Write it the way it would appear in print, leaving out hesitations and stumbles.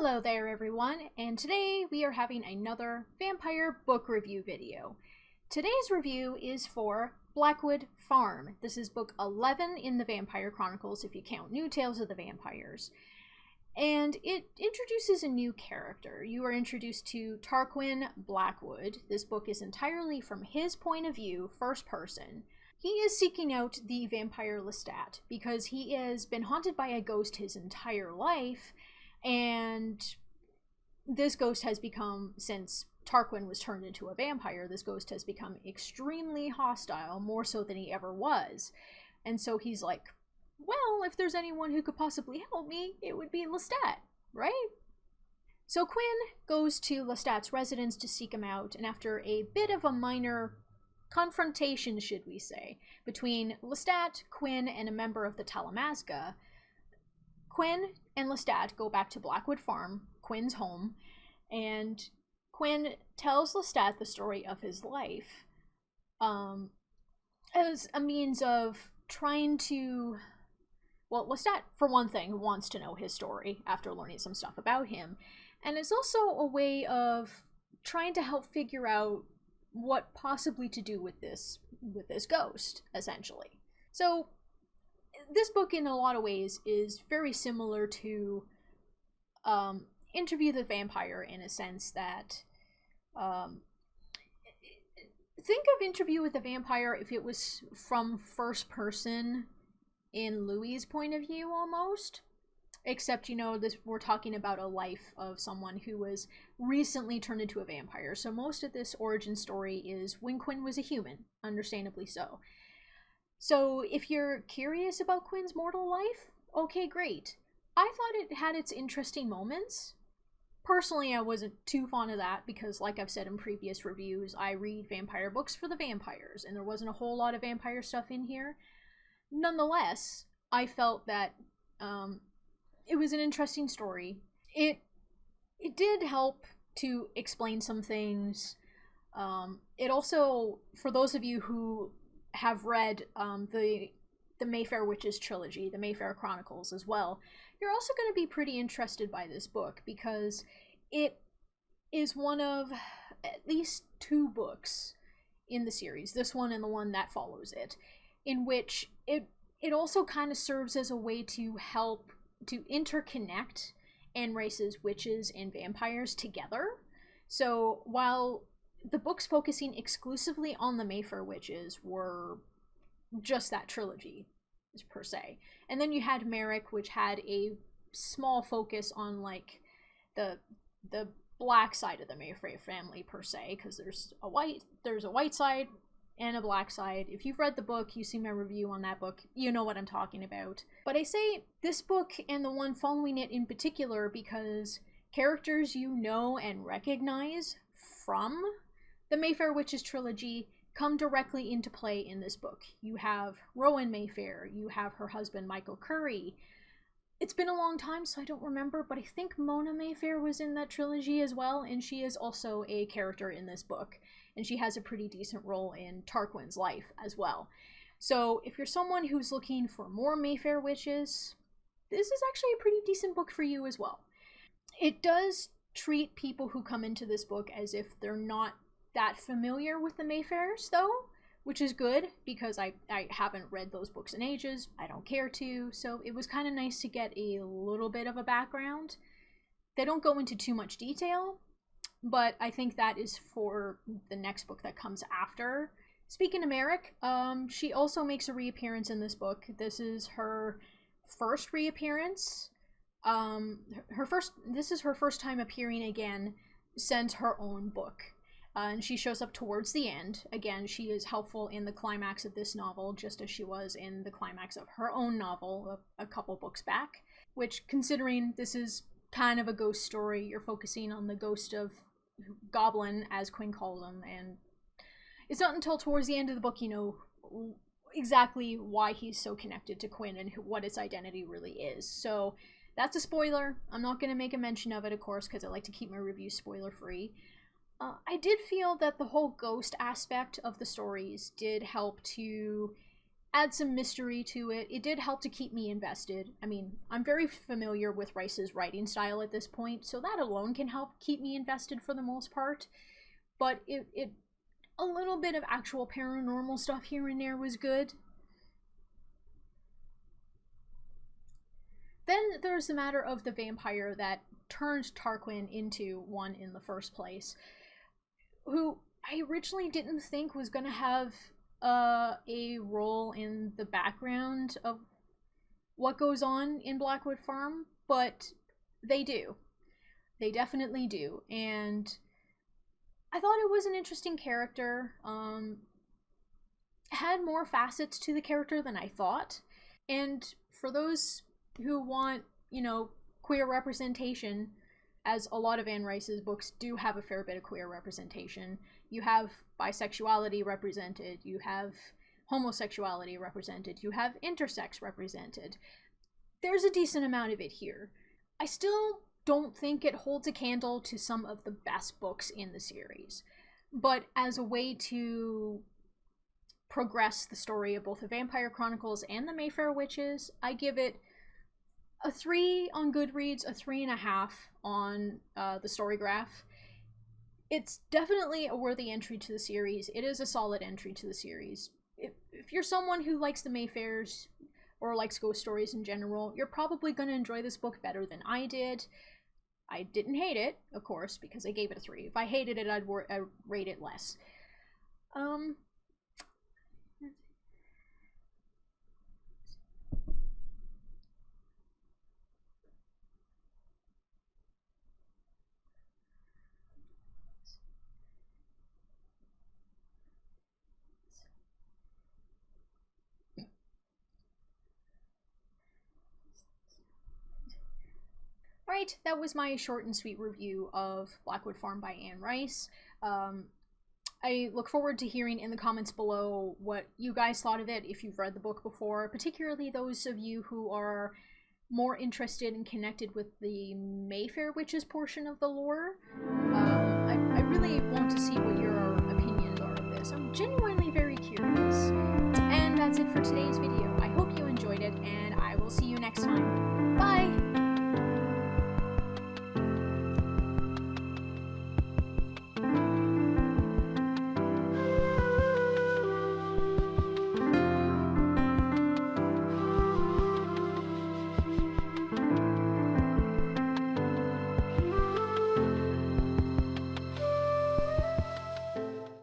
Hello there everyone, and today we are having another vampire book review video. Today's review is for Blackwood Farm. This is book 11 in the Vampire Chronicles if you count New Tales of the Vampires. And it introduces a new character. You are introduced to Tarquin Blackwood. This book is entirely from his point of view, first person. He is seeking out the vampire Lestat because he has been haunted by a ghost his entire life, and this ghost has become, since Tarquin was turned into a vampire, this ghost has become extremely hostile, more so than he ever was. And so he's like, well, if there's anyone who could possibly help me, it would be Lestat, right? So Quinn goes to Lestat's residence to seek him out, and after a bit of a minor confrontation, should we say, between Lestat, Quinn, and a member of the Talamasca, Quinn and Lestat go back to Blackwood Farm, Quinn's home, and Quinn tells Lestat the story of his life as a means of trying to... Well, Lestat, for one thing, wants to know his story after learning some stuff about him, and it's also a way of trying to help figure out what possibly to do with this ghost, essentially. So this book, in a lot of ways, is very similar to Interview the Vampire, in a sense that think of Interview with the Vampire if it was from first person in Louis's point of view, almost. Except, you know, we're talking about a life of someone who was recently turned into a vampire. So most of this origin story is when Quinn was a human, understandably so. So if you're curious about Quinn's mortal life, okay, great. I thought it had its interesting moments. Personally, I wasn't too fond of that because, like I've said in previous reviews, I read vampire books for the vampires, and there wasn't a whole lot of vampire stuff in here. Nonetheless, I felt that it was an interesting story. It did help to explain some things. It also, for those of you who have read the Mayfair Witches trilogy, the Mayfair Chronicles as well, you're also going to be pretty interested by this book because it is one of at least two books in the series, this one and the one that follows it, in which it also kind of serves as a way to help to interconnect Anne Rice's witches and vampires together. So while the books focusing exclusively on the Mayfair witches were just that trilogy, per se. And then you had Merrick, which had a small focus on, like, the black side of the Mayfair family, per se, because there's a white side and a black side. If you've read the book, you see my review on that book, you know what I'm talking about. But I say this book and the one following it in particular because characters you know and recognize from the Mayfair Witches trilogy come directly into play in this book. You have Rowan Mayfair, you have her husband Michael Curry. It's been a long time, so I don't remember, but I think Mona Mayfair was in that trilogy as well, and she is also a character in this book, and she has a pretty decent role in Tarquin's life as well. So if you're someone who's looking for more Mayfair witches, this is actually a pretty decent book for you as well. It does treat people who come into this book as if they're not that familiar with the Mayfairs, though, which is good because I haven't read those books in ages. I don't care to, so it was kind of nice to get a little bit of a background. They don't go into too much detail, but I think that is for the next book that comes after. Speaking of Merrick, she also makes a reappearance in this book. This is her first reappearance. This is her first time appearing again since her own book. And she shows up towards the end. Again, she is helpful in the climax of this novel, just as she was in the climax of her own novel a couple books back. Which, considering this is kind of a ghost story, you're focusing on the ghost of Goblin, as Quinn calls him, and it's not until towards the end of the book you know exactly why he's so connected to Quinn and what its identity really is. So that's a spoiler. I'm not going to make a mention of it, of course, because I like to keep my reviews spoiler-free. I did feel that the whole ghost aspect of the stories did help to add some mystery to it. It did help to keep me invested. I mean, I'm very familiar with Rice's writing style at this point, so that alone can help keep me invested for the most part. But a little bit of actual paranormal stuff here and there was good. Then there's the matter of the vampire that turned Tarquin into one in the first place, who I originally didn't think was going to have a role in the background of what goes on in Blackwood Farm, but they do. They definitely do, and I thought it was an interesting character. Had more facets to the character than I thought, and for those who want, you know, queer representation, as a lot of Anne Rice's books do have a fair bit of queer representation. You have bisexuality represented, you have homosexuality represented, you have intersex represented. There's a decent amount of it here. I still don't think it holds a candle to some of the best books in the series, but as a way to progress the story of both the Vampire Chronicles and the Mayfair Witches, I give it a 3 on Goodreads, a 3.5 on the Story Graph. It's definitely a worthy entry to the series. It is a solid entry to the series. If you're someone who likes the Mayfairs or likes ghost stories in general, you're probably going to enjoy this book better than I did. I didn't hate it, of course, because I gave it a 3. If I hated it, I'd rate it less. Alright, that was my short and sweet review of Blackwood Farm by Anne Rice. I look forward to hearing in the comments below what you guys thought of it if you've read the book before, particularly those of you who are more interested and connected with the Mayfair Witches portion of the lore. I really want to see what your opinions are of this. I'm genuinely very curious. And that's it for today's video.